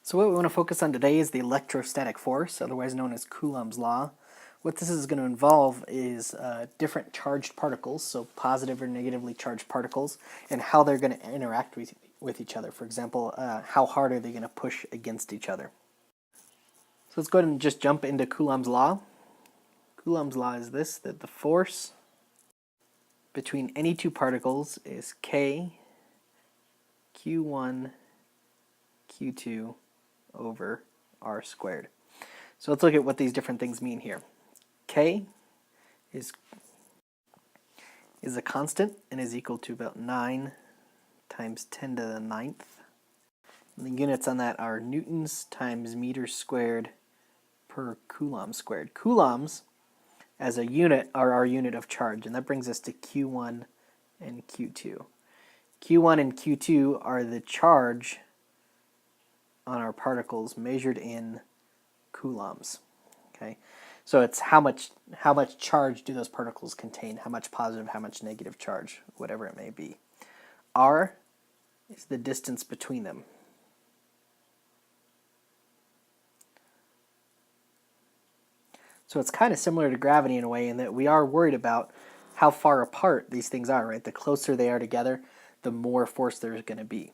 So what we want to focus on today is the electrostatic force, otherwise known as Coulomb's law. What this is going to involve is different charged particles, so positive or negatively charged particles, and how they're going to interact with each other. For example, how hard are they going to push against each other? So let's go ahead and just jump into Coulomb's law. Coulomb's law is this, that the force between any two particles is K, Q1, Q2 over R squared. So let's look at what these different things mean here. K is a constant and is equal to about 9 times 10 to the 9th. And the units on that are newtons times meters squared per coulomb squared. Coulombs as a unit are our unit of charge, and that brings us to Q1 and Q2. Q1 and Q2 are the charge on our particles measured in coulombs. Okay, so it's how much charge do those particles contain, how much positive, how much negative charge, whatever it may be. R is the distance between them. So it's kind of similar to gravity in a way, in that we are worried about how far apart these things are, right? The closer they are together, the more force there's going to be.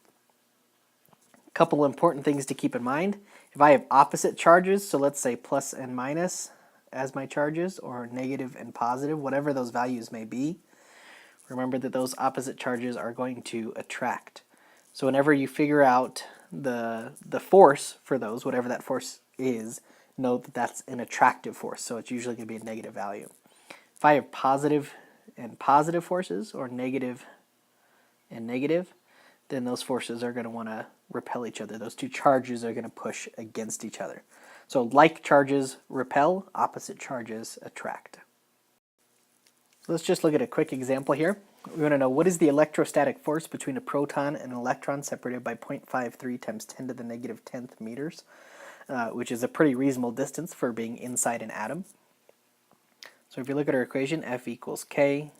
A couple important things to keep in mind. If I have opposite charges, so let's say plus and minus as my charges, or negative and positive, whatever those values may be, remember that those opposite charges are going to attract. So whenever you figure out the force for those, whatever that force is, note that that's an attractive force, so it's usually going to be a negative value. If I have positive and positive forces, or negative and negative, then those forces are going to want to repel each other. Those two charges are going to push against each other. So like charges repel, opposite charges attract. So let's just look at a quick example here. We want to know, what is the electrostatic force between a proton and an electron separated by 0.53 times 10 to the negative 10th meters, which is a pretty reasonable distance for being inside an atom. So if you look at our equation, F equals K,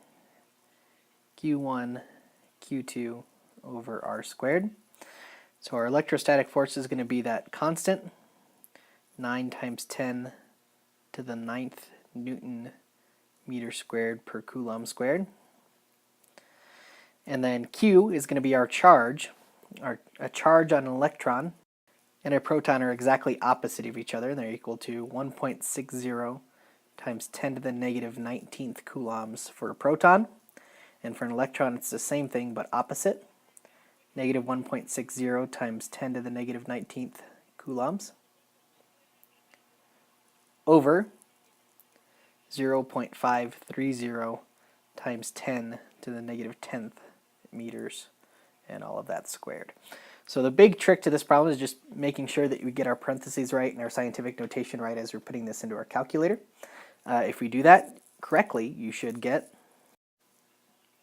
Q1, Q2 over R squared. So our electrostatic force is going to be that constant, 9 times 10 to the 9th Newton meter squared per Coulomb squared. And then Q is going to be our charge. A charge on an electron and a proton are exactly opposite of each other. They're equal to 1.60 times 10 to the negative 19th coulombs for a proton. And for an electron, it's the same thing but opposite. Negative 1.60 times 10 to the negative 19th coulombs over 0.530 times 10 to the negative 10th meters, and all of that squared. So the big trick to this problem is just making sure that we get our parentheses right and our scientific notation right as we're putting this into our calculator. If we do that correctly, you should get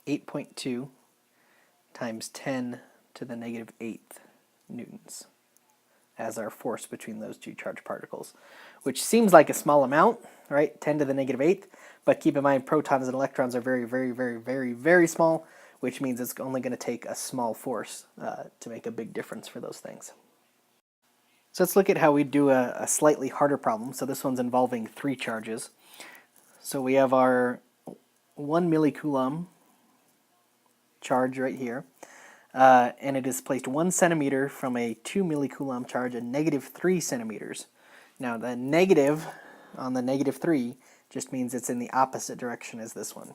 8.2 times 10 to the negative 8th newtons as our force between those two charged particles, which seems like a small amount, right? 10 to the negative 8th, but keep in mind protons and electrons are very, very, very, very, very small, which means it's only going to take a small force to make a big difference for those things. So let's look at how we do a slightly harder problem. So this one's involving 3 charges. So we have our 1 millicoulomb charge right here, and it is placed 1 centimeter from a 2 millicoulomb charge at negative 3 centimeters. Now the negative on the negative 3 just means it's in the opposite direction as this one.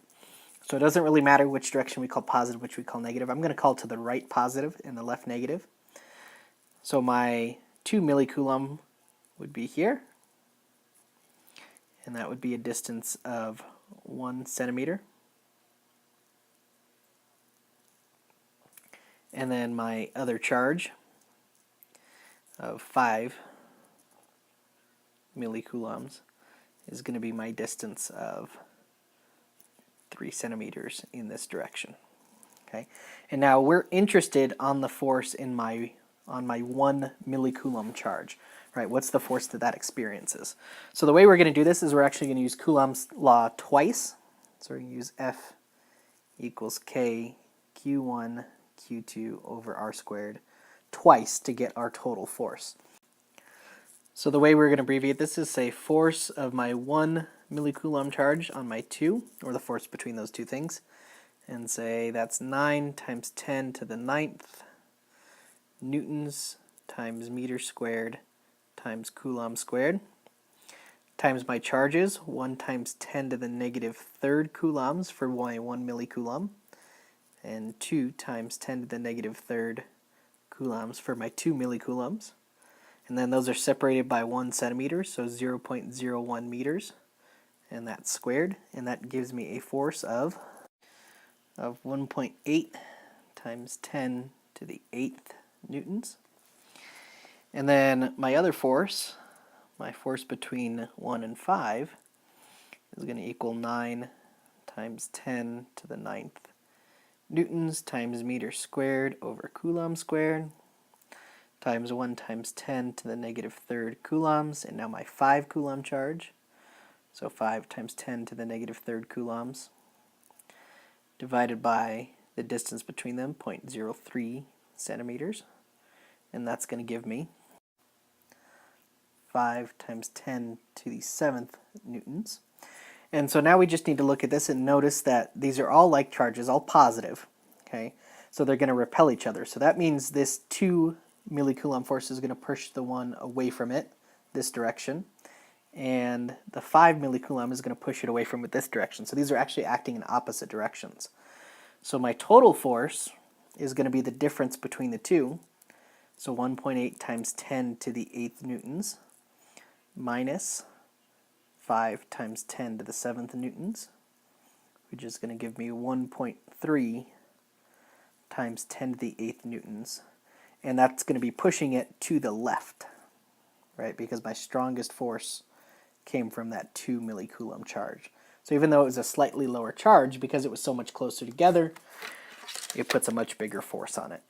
So it doesn't really matter which direction we call positive, which we call negative. I'm going to call to the right positive and the left negative. So my 2 millicoulomb would be here, and that would be a distance of 1 centimeter. And then my other charge of 5 millicoulombs is going to be my distance of 3 centimeters in this direction. Okay, and now we're interested on the force in my 1 millicoulomb charge, right? What's the force that experiences? So the way we're going to do this is we're actually going to use Coulomb's law twice. So we're going to use F equals K Q1 Q2 over R squared twice to get our total force. So the way we're going to abbreviate this is say force of my 1 millicoulomb charge on my 2, or the force between those two things, and say that's 9 times 10 to the 9th newtons times meter squared times coulomb squared, times my charges, 1 times 10 to the negative 3rd coulombs for my 1 millicoulomb, and 2 times 10 to the negative 3rd coulombs for my 2 millicoulombs. And then those are separated by 1 centimeter, so 0.01 meters, and that's squared, and that gives me a force of 1.8 times 10 to the 8th newtons. And then my other force, my force between 1 and 5, is going to equal 9 times 10 to the 9th newtons times meter squared over coulomb squared, times 1 times 10 to the negative 3rd coulombs, and now my 5 coulomb charge, so 5 times 10 to the negative 3rd coulombs, divided by the distance between them, 0.03 centimeters, and that's going to give me 5 times 10 to the 7th newtons. And so now we just need to look at this and notice that these are all like charges, all positive, okay? So they're going to repel each other. So that means this 2 millicoulomb force is going to push the one away from it, this direction, and the 5 millicoulomb is going to push it away from it this direction. So these are actually acting in opposite directions. So my total force is going to be the difference between the two, so 1.8 times 10 to the 8th newtons minus 5 times 10 to the 7th newtons, which is going to give me 1.3 times 10 to the 8th newtons. And that's going to be pushing it to the left, right? Because my strongest force came from that 2 millicoulomb charge. So even though it was a slightly lower charge, because it was so much closer together, it puts a much bigger force on it.